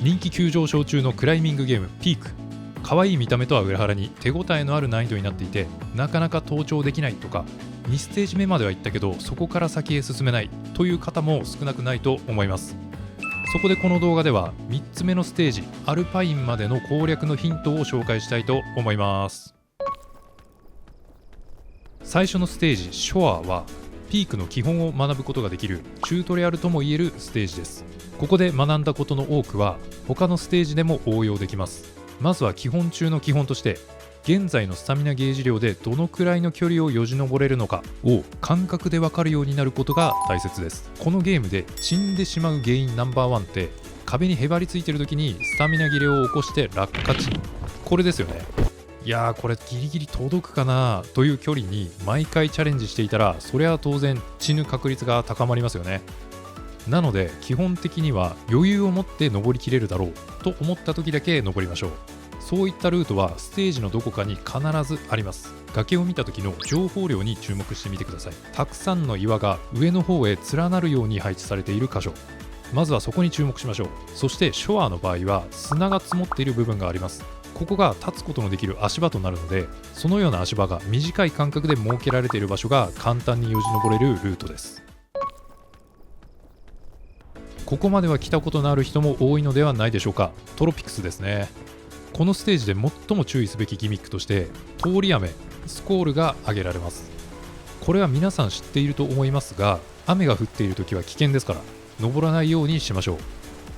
人気急上昇中のクライミングゲームピーク。可愛い見た目とは裏腹に手応えのある難易度になっていて、なかなか登頂できないとか、2ステージ目までは行ったけどそこから先へ進めないという方も少なくないと思います。そこでこの動画では3つ目のステージアルパインまでの攻略のヒントを紹介したいと思います。最初のステージショアはピークの基本を学ぶことができるチュートリアルともいえるステージです。ここで学んだことの多くは他のステージでも応用できます。まずは基本中の基本として、現在のスタミナゲージ量でどのくらいの距離をよじ登れるのかを感覚で分かるようになることが大切です。このゲームで死んでしまう原因ナンバーワンって、壁にへばりついてる時にスタミナ切れを起こして落下地、これですよね。いやー、これギリギリ届くかなという距離に毎回チャレンジしていたら、それは当然死ぬ確率が高まりますよね。なので基本的には余裕を持って登りきれるだろうと思った時だけ登りましょう。そういったルートはステージのどこかに必ずあります。崖を見た時の情報量に注目してみてください。たくさんの岩が上の方へ連なるように配置されている箇所、まずはそこに注目しましょう。そしてショアの場合は砂が積もっている部分があります。ここが立つことのできる足場となるので、そのような足場が短い間隔で設けられている場所が簡単によじ登れるルートです。ここまでは来たことのある人も多いのではないでしょうか。トロピクスですね。このステージで最も注意すべきギミックとして通り雨、スコールが挙げられます。これは皆さん知っていると思いますが、雨が降っている時は危険ですから登らないようにしましょう。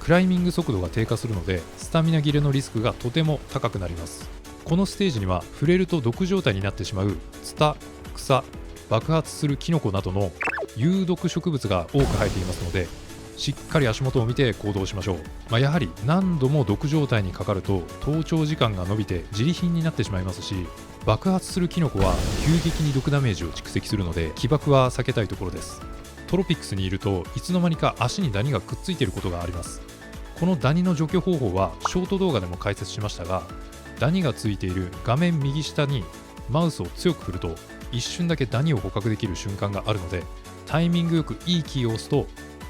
クライミング速度が低下するのでスタミナ切れのリスクがとても高くなります。このステージには触れると毒状態になってしまうツタ、草、爆発するキノコなどの有毒植物が多く生えていますので、しっかり足元を見て行動しましょう。やはり何度も毒状態にかかると登頂時間が伸びて自利品になってしまいますし、爆発するキノコは急激に毒ダメージを蓄積するので起爆は避けたいところです。トロピックスにいるといつの間にか足にダニがくっついていることがあります。このダニの除去方法はショート動画でも解説しましたが、ダニがついている画面右下にマウスを強く振ると一瞬だけダニを捕獲できる瞬間があるので、タイミングよくいいキーを押すと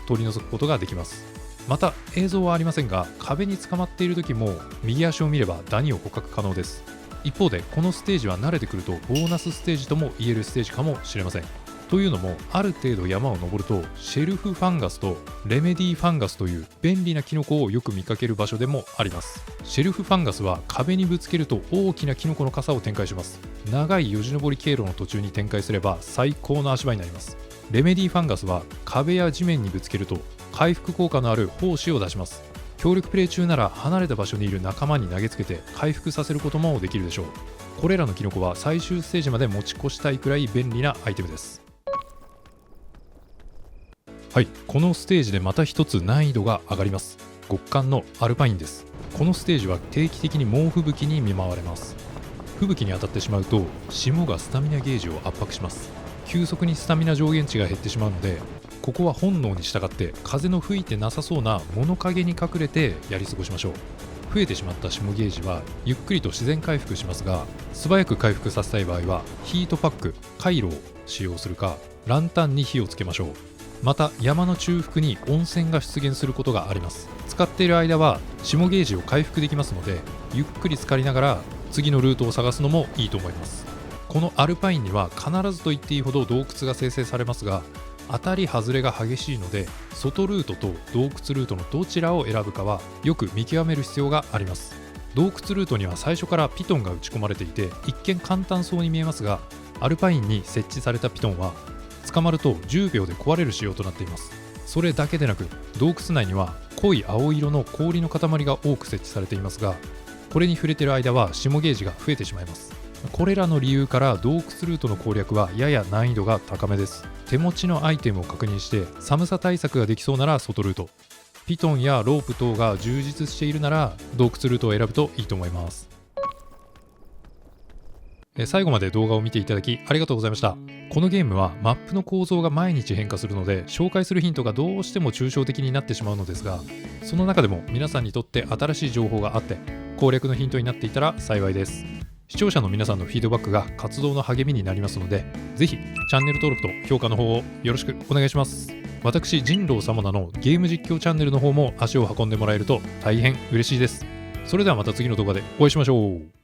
取り除くことができます。また映像はありませんが、壁に捕まっている時も右足を見ればダニを捕獲可能です。一方でこのステージは慣れてくるとボーナスステージとも言えるステージかもしれません。というのも、ある程度山を登るとシェルフファンガスとレメディファンガスという便利なキノコをよく見かける場所でもあります。シェルフファンガスは壁にぶつけると大きなキノコの傘を展開します。長いよじ登り経路の途中に展開すれば最高の足場になります。レメディファンガスは壁や地面にぶつけると回復効果のある胞子を出します。協力プレイ中なら離れた場所にいる仲間に投げつけて回復させることもできるでしょう。これらのキノコは最終ステージまで持ち越したいくらい便利なアイテムです。はい、このステージでまた一つ難易度が上がります。極寒のアルパインです。このステージは定期的に猛吹雪に見舞われます。吹雪に当たってしまうと霜がスタミナゲージを圧迫します。急速にスタミナ上限値が減ってしまうので、ここは本能に従って風の吹いてなさそうな物陰に隠れてやり過ごしましょう。増えてしまった霜ゲージはゆっくりと自然回復しますが、素早く回復させたい場合はヒートパック、カイロを使用するかランタンに火をつけましょう。また山の中腹に温泉が出現することがあります。使っている間は霜ゲージを回復できますので、ゆっくり浸かりながら次のルートを探すのもいいと思います。このアルパインには必ずと言っていいほど洞窟が生成されますが、当たり外れが激しいので外ルートと洞窟ルートのどちらを選ぶかはよく見極める必要があります。洞窟ルートには最初からピトンが打ち込まれていて一見簡単そうに見えますが、アルパインに設置されたピトンは捕まると10秒で壊れる仕様となっています。それだけでなく洞窟内には濃い青色の氷の塊が多く設置されていますが、これに触れている間は霜ゲージが増えてしまいます。これらの理由から洞窟ルートの攻略はやや難易度が高めです。手持ちのアイテムを確認して寒さ対策ができそうなら外ルート、ピトンやロープ等が充実しているなら洞窟ルートを選ぶといいと思います。最後まで動画を見ていただきありがとうございました。このゲームはマップの構造が毎日変化するので紹介するヒントがどうしても抽象的になってしまうのですが、その中でも皆さんにとって新しい情報があって攻略のヒントになっていたら幸いです。視聴者の皆さんのフィードバックが活動の励みになりますので、ぜひチャンネル登録と評価の方をよろしくお願いします。私、人狼様なのゲーム実況チャンネルの方も足を運んでもらえると大変嬉しいです。それではまた次の動画でお会いしましょう。